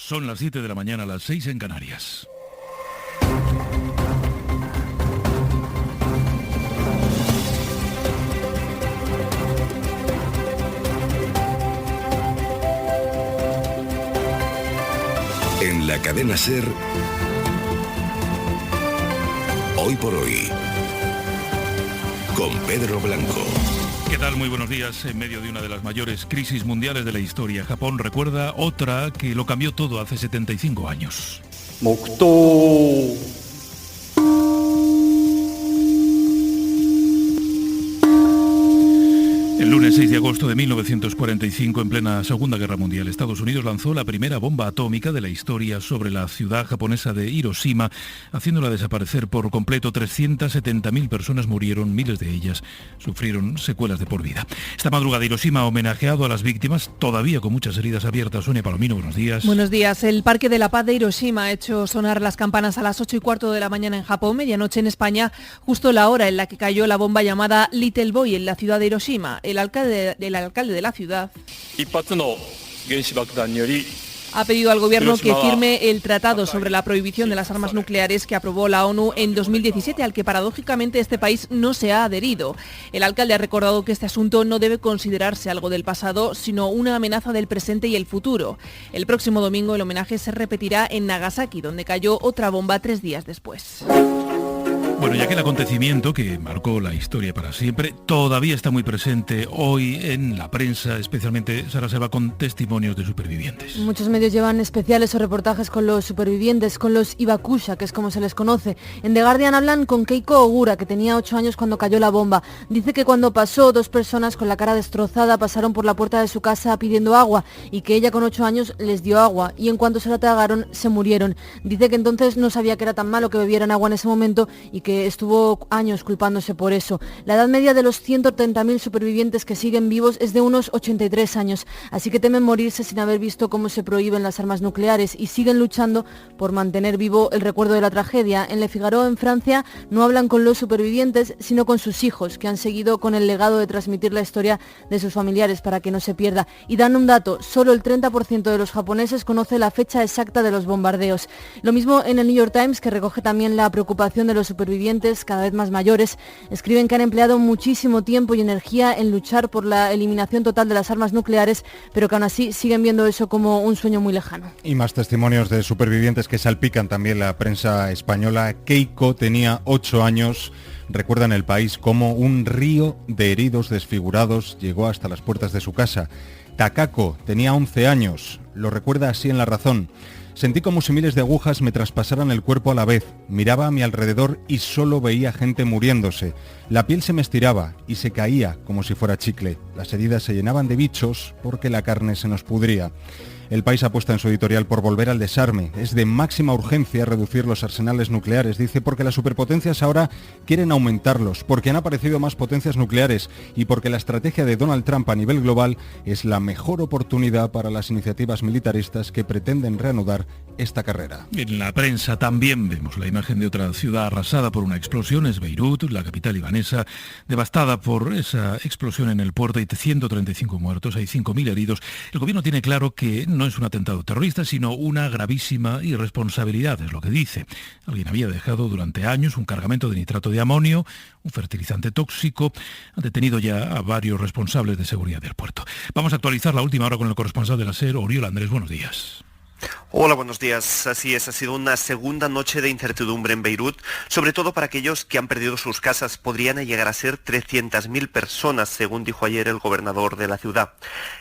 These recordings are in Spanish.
Son las 7 de la mañana, las 6 en Canarias. En la cadena SER, Hoy por Hoy, con Pedro Blanco. ¿Qué tal? Muy buenos días. En medio de una de las mayores crisis mundiales de la historia, Japón recuerda otra que lo cambió todo hace 75 años. El lunes 6 de agosto de 1945, en plena Segunda Guerra Mundial, Estados Unidos lanzó la primera bomba atómica de la historia sobre la ciudad japonesa de Hiroshima, haciéndola desaparecer por completo. 370.000 personas murieron, miles de ellas sufrieron secuelas de por vida. Esta madrugada Hiroshima ha homenajeado a las víctimas, todavía con muchas heridas abiertas. Sonia Palomino, buenos días. Buenos días. El Parque de la Paz de Hiroshima ha hecho sonar las campanas a las 8:15 de la mañana en Japón, medianoche en España, justo la hora en la que cayó la bomba llamada Little Boy en la ciudad de Hiroshima. El alcalde de la ciudad ha pedido al gobierno que firme el tratado sobre la prohibición de las armas nucleares que aprobó la ONU en 2017, al que paradójicamente este país no se ha adherido. El alcalde ha recordado que este asunto no debe considerarse algo del pasado, sino una amenaza del presente y el futuro. El próximo domingo el homenaje se repetirá en Nagasaki, donde cayó otra bomba 3 días después. Bueno, ya que el acontecimiento que marcó la historia para siempre todavía está muy presente hoy en la prensa, especialmente Sara Seba, con testimonios de supervivientes. Muchos medios llevan especiales o reportajes con los supervivientes, con los Ibakusha, que es como se les conoce. En The Guardian hablan con Keiko Ogura, que tenía 8 años cuando cayó la bomba. Dice que cuando pasó, 2 personas con la cara destrozada pasaron por la puerta de su casa pidiendo agua y que ella con 8 años les dio agua y en cuanto se la tragaron se murieron. Dice que entonces no sabía que era tan malo que bebieran agua en ese momento y que estuvo años culpándose por eso. La edad media de los 130.000 supervivientes que siguen vivos es de unos 83 años, así que temen morirse sin haber visto cómo se prohíben las armas nucleares y siguen luchando por mantener vivo el recuerdo de la tragedia. En Le Figaro, en Francia, no hablan con los supervivientes, sino con sus hijos, que han seguido con el legado de transmitir la historia de sus familiares para que no se pierda. Y dan un dato, solo el 30% de los japoneses conoce la fecha exacta de los bombardeos. Lo mismo en el New York Times, que recoge también la preocupación de los supervivientes cada vez más mayores. Escriben que han empleado muchísimo tiempo y energía en luchar por la eliminación total de las armas nucleares, pero que aún así siguen viendo eso como un sueño muy lejano. Y más testimonios de supervivientes que salpican también la prensa española. Keiko tenía 8 años. Recuerda en El País cómo un río de heridos desfigurados llegó hasta las puertas de su casa. Takako tenía 11 años. Lo recuerda así en La Razón. Sentí como si miles de agujas me traspasaran el cuerpo a la vez. Miraba a mi alrededor y solo veía gente muriéndose. La piel se me estiraba y se caía como si fuera chicle. Las heridas se llenaban de bichos porque la carne se nos pudría. El País apuesta en su editorial por volver al desarme. Es de máxima urgencia reducir los arsenales nucleares, dice, porque las superpotencias ahora quieren aumentarlos, porque han aparecido más potencias nucleares y porque la estrategia de Donald Trump a nivel global es la mejor oportunidad para las iniciativas militaristas que pretenden reanudar esta carrera. En la prensa también vemos la imagen de otra ciudad arrasada por una explosión. Es Beirut, la capital libanesa, devastada por esa explosión en el puerto. Hay 135 muertos, hay 5.000 heridos. El gobierno tiene claro que no es un atentado terrorista, sino una gravísima irresponsabilidad, es lo que dice. Alguien había dejado durante años un cargamento de nitrato de amonio, un fertilizante tóxico. Han detenido ya a varios responsables de seguridad del puerto. Vamos a actualizar la última hora con el corresponsal de la SER, Oriol Andrés. Buenos días. Hola, buenos días. Así es, ha sido una segunda noche de incertidumbre en Beirut, sobre todo para aquellos que han perdido sus casas. Podrían llegar a ser 300.000 personas, según dijo ayer el gobernador de la ciudad.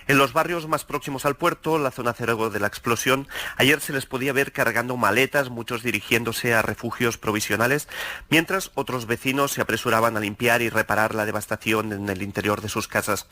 En los barrios más próximos al puerto, la zona cero de la explosión, ayer se les podía ver cargando maletas, muchos dirigiéndose a refugios provisionales, mientras otros vecinos se apresuraban a limpiar y reparar la devastación en el interior de sus casas.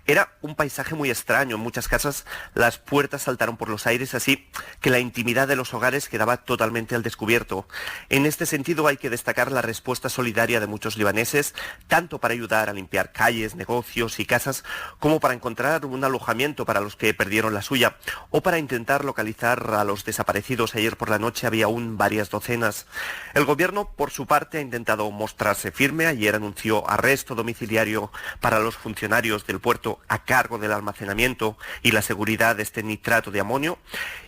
Era un paisaje muy extraño. En muchas casas las puertas saltaron por los aires, así que la intimidad de los hogares quedaba totalmente al descubierto. En este sentido hay que destacar la respuesta solidaria de muchos libaneses, tanto para ayudar a limpiar calles, negocios y casas, como para encontrar un alojamiento para los que perdieron la suya, o para intentar localizar a los desaparecidos. Ayer por la noche había aún varias docenas. El gobierno, por su parte, ha intentado mostrarse firme. Ayer anunció arresto domiciliario para los funcionarios del puerto a cargo del almacenamiento y la seguridad de este nitrato de amonio.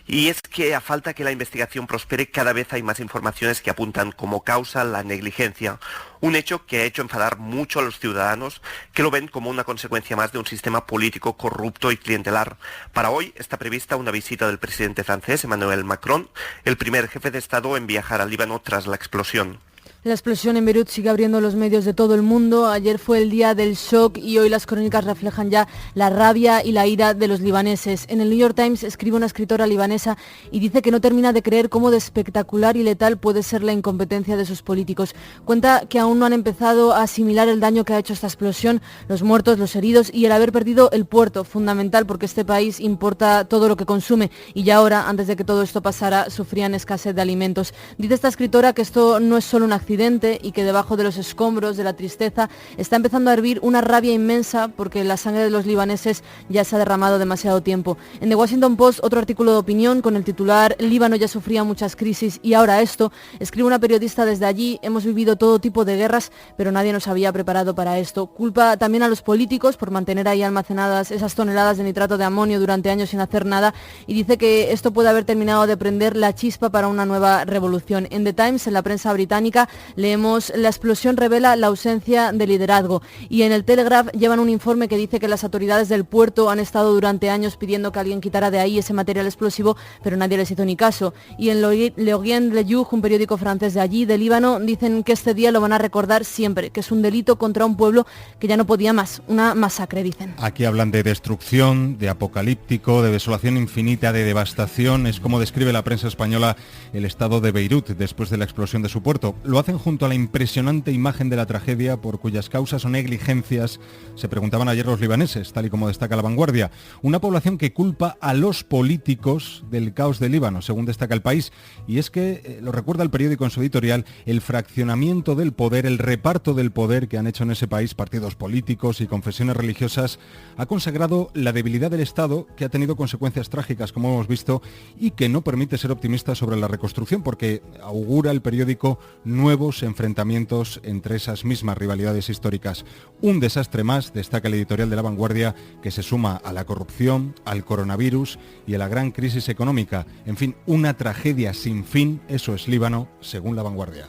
Y es que a falta que la investigación prospere, cada vez hay más informaciones que apuntan como causa la negligencia. Un hecho que ha hecho enfadar mucho a los ciudadanos, que lo ven como una consecuencia más de un sistema político corrupto y clientelar. Para hoy está prevista una visita del presidente francés, Emmanuel Macron, el primer jefe de Estado en viajar al Líbano tras la explosión. La explosión en Beirut sigue abriendo los medios de todo el mundo. Ayer fue el día del shock y hoy las crónicas reflejan ya la rabia y la ira de los libaneses. En el New York Times escribe una escritora libanesa y dice que no termina de creer cómo de espectacular y letal puede ser la incompetencia de sus políticos. Cuenta que aún no han empezado a asimilar el daño que ha hecho esta explosión, los muertos, los heridos y el haber perdido el puerto, fundamental porque este país importa todo lo que consume y ya ahora, antes de que todo esto pasara, sufrían escasez de alimentos. Dice esta escritora que esto no es solo un accidente y que debajo de los escombros de la tristeza está empezando a hervir una rabia inmensa porque la sangre de los libaneses ya se ha derramado demasiado tiempo. En The Washington Post, otro artículo de opinión con el titular "Líbano ya sufría muchas crisis y ahora esto", escribe una periodista desde allí: "Hemos vivido todo tipo de guerras, pero nadie nos había preparado para esto". Culpa también a los políticos por mantener ahí almacenadas esas toneladas de nitrato de amonio durante años sin hacer nada y dice que esto puede haber terminado de prender la chispa para una nueva revolución. En The Times, en la prensa británica, leemos: "La explosión revela la ausencia de liderazgo", y en el Telegraph llevan un informe que dice que las autoridades del puerto han estado durante años pidiendo que alguien quitara de ahí ese material explosivo, pero nadie les hizo ni caso. Y en Le Orient Le Jour, un periódico francés de allí, de Líbano, dicen que este día lo van a recordar siempre, que es un delito contra un pueblo que ya no podía más, una masacre, dicen. Aquí hablan de destrucción, de apocalíptico, de desolación infinita, de devastación. Es como describe la prensa española el estado de Beirut después de la explosión de su puerto. Lo hacen junto a la impresionante imagen de la tragedia por cuyas causas o negligencias se preguntaban ayer los libaneses, tal y como destaca La Vanguardia. Una población que culpa a los políticos del caos del Líbano, según destaca El País. Y es que, lo recuerda el periódico en su editorial, el fraccionamiento del poder, el reparto del poder que han hecho en ese país partidos políticos y confesiones religiosas ha consagrado la debilidad del Estado, que ha tenido consecuencias trágicas, como hemos visto, y que no permite ser optimista sobre la reconstrucción, porque augura el periódico nuevos enfrentamientos entre esas mismas rivalidades históricas. Un desastre más, destaca el editorial de La Vanguardia, que se suma a la corrupción, al coronavirus y a la gran crisis económica. En fin, una tragedia sin fin. Eso es Líbano, según La Vanguardia.